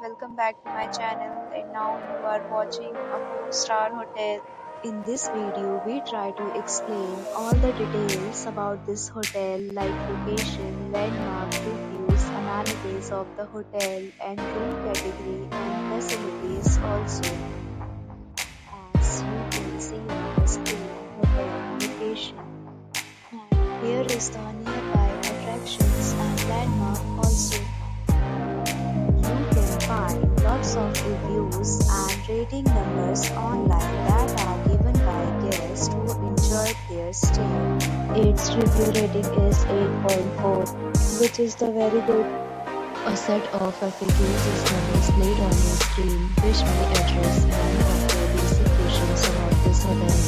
welcome back to my channel, and now you are watching a 4-star hotel. In this video, we try to explain all the details about this hotel like location, landmark, reviews, amenities of the hotel, and room category and facilities also. As you can see on the screen, hotel location. And here is the nearby attractions and landmark also. You can find lots of reviews and rating numbers online that are given by guests who enjoyed their stay. Its review rating is 8.4, which is the very good. A set of FAQs is now displayed on your screen, which may address many of the basic questions about this hotel.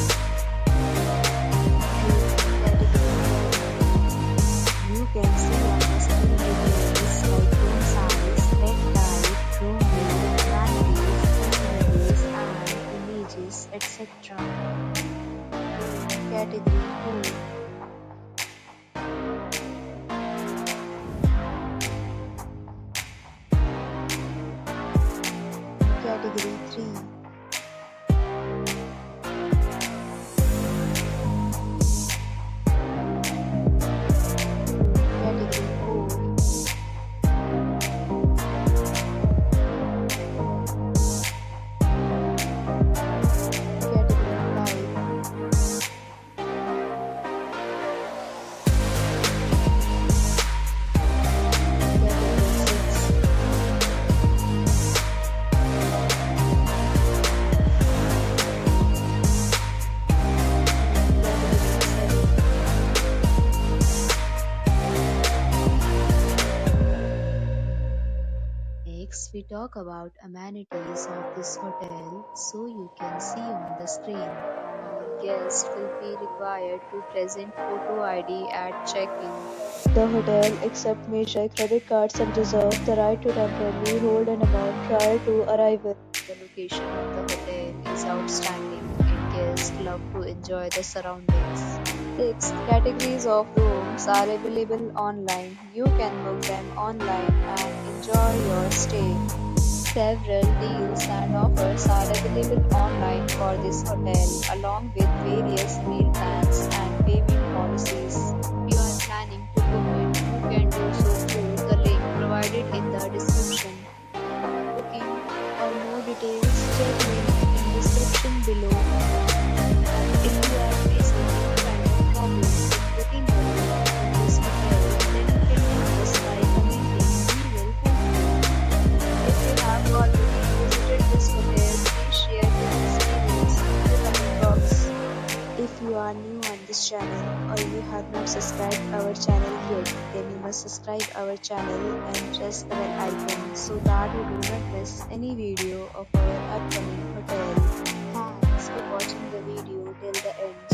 You can see on the screen reviews like room size, bed type, room view, amenities, and images, etc. Category 2. Category 3. Category 4. Category 5. Category 6. Next, we talk about amenities of this hotel, so you can see on the screen. All guests will be required to present photo ID at check-in. The hotel accepts major credit cards and reserves the right to temporarily hold an amount prior to arrival. The location of the hotel is outstanding and guests love to enjoy the surroundings. 6 categories of rooms are available online. You can book them online and enjoy your stay. Several deals and offers are available online for this hotel, along with various meal plans and payment policies. If you are planning to book it, you can do so through the link provided in the description. Booking or more details, check link in description below. If you are facing any kind of problem with booking a room in this hotel, then you can help us by commenting. We will help you. If you have already visited this hotel, please share your experience in the comment box. If you are new on this channel or you have not subscribed our channel yet, then you must subscribe our channel and press the bell icon so that you do not miss any video of our upcoming hotel. Thanks for watching the video till the end.